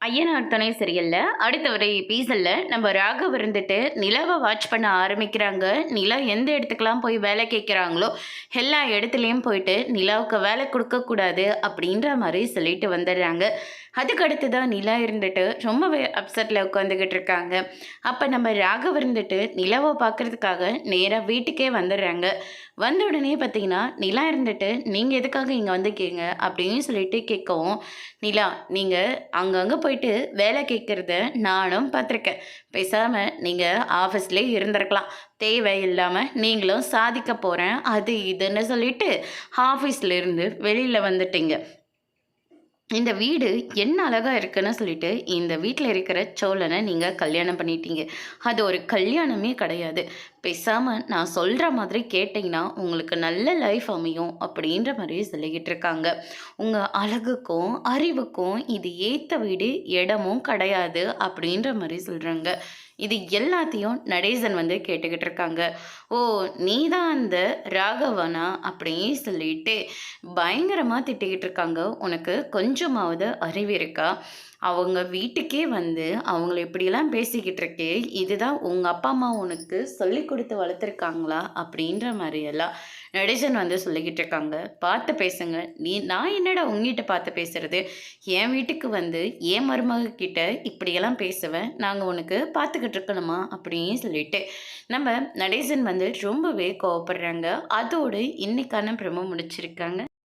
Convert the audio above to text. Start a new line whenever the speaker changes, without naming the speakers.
ஐயனார் துணை சரியில்ல. அடுத்த ஒரு எபிசோட்ல நம்ம ராகவ் இருந்துட்டு நிலாவை வாட்ச் பண்ண ஆரம்பிக்கிறாங்க. நிலா எந்த இடத்துக்குலாம் போய் வேலை கேட்குறாங்களோ எல்லா இடத்துலையும் போயிட்டு நிலாவுக்கு வேலை கொடுக்கக்கூடாது அப்படின்ற மாதிரி சொல்லிட்டு வந்துடுறாங்க. அதுக்கு அடுத்து தான் நிலா இருந்துட்டு ரொம்பவே அப்செட்டில் உட்காந்துக்கிட்டு இருக்காங்க. அப்போ நம்ம ராகவ் இருந்துட்டு நிலாவை பார்க்குறதுக்காக நேராக வீட்டுக்கே வந்துடுறாங்க. வந்த உடனே பார்த்தீங்கன்னா நிலா இருந்துட்டு நீங்கள் எதுக்காக இங்கே வந்திருக்கீங்க அப்படின்னு சொல்லிட்டு கேட்கவும், நிலா நீங்கள் அங்கங்கே போயிட்டு வேலை கேட்குறத நானும் பார்த்துருக்கேன். பேசாமல் நீங்கள் ஆஃபீஸ்லேயே இருந்திருக்கலாம். தேவையில்லாமல் நீங்களும் சாதிக்க போகிறேன் அது இதுன்னு சொல்லிட்டு ஆஃபீஸ்லேருந்து வெளியில் வந்துட்டீங்க. இந்த வீடு என்ன அழகா இருக்குன்னு சொல்லிட்டு இந்த வீட்டில் இருக்கிற சோழனை நீங்கள் கல்யாணம் பண்ணிட்டீங்க. அது ஒரு கல்யாணமே கிடையாது. பேசாமல் நான் சொல்கிற மாதிரி கேட்டிங்கன்னா உங்களுக்கு நல்ல லைஃப் அமையும் அப்படின்ற மாதிரி சொல்லிக்கிட்டு இருக்காங்க. உங்கள் அழகுக்கும் அறிவுக்கும் இது ஏற்ற வீடு இடமும் கிடையாது அப்படின்ற மாதிரி சொல்கிறாங்க. இது எல்லாத்தையும் நடேசன் வந்து கேட்டுக்கிட்டு இருக்காங்க. ஓ, நீ தான் அந்த ராகவனா அப்படின்னு சொல்லிட்டு பயங்கரமாக திட்டிக்கிட்டு இருக்காங்க. உனக்கு கொஞ்சமாவது அறிவு இருக்கா? அவங்க வீட்டுக்கே வந்து அவங்கள இப்படியெல்லாம் பேசிக்கிட்டு இருக்கே, இதுதான் உங்கள் அப்பா அம்மா உனக்கு சொல்லி கொடுத்து வளர்த்துருக்காங்களா அப்படின்ற மாதிரியெல்லாம் நடேசன் வந்து சொல்லிக்கிட்டு இருக்காங்க. பார்த்து பேசுங்க. நான் என்னடா உங்ககிட்ட பார்த்து பேசுறது? என் வீட்டுக்கு வந்து என் மருமக கிட்ட இப்படியெல்லாம் பேசுவேன், நாங்கள் உனக்கு பார்த்துக்கிட்டு இருக்கணுமா அப்படின்னு சொல்லிட்டு நம்ம நடேசன் வந்து ரொம்பவே கோவப்படுறாங்க. அதோடு இன்னைக்கான பிரமோ முடிச்சிருக்காங்க.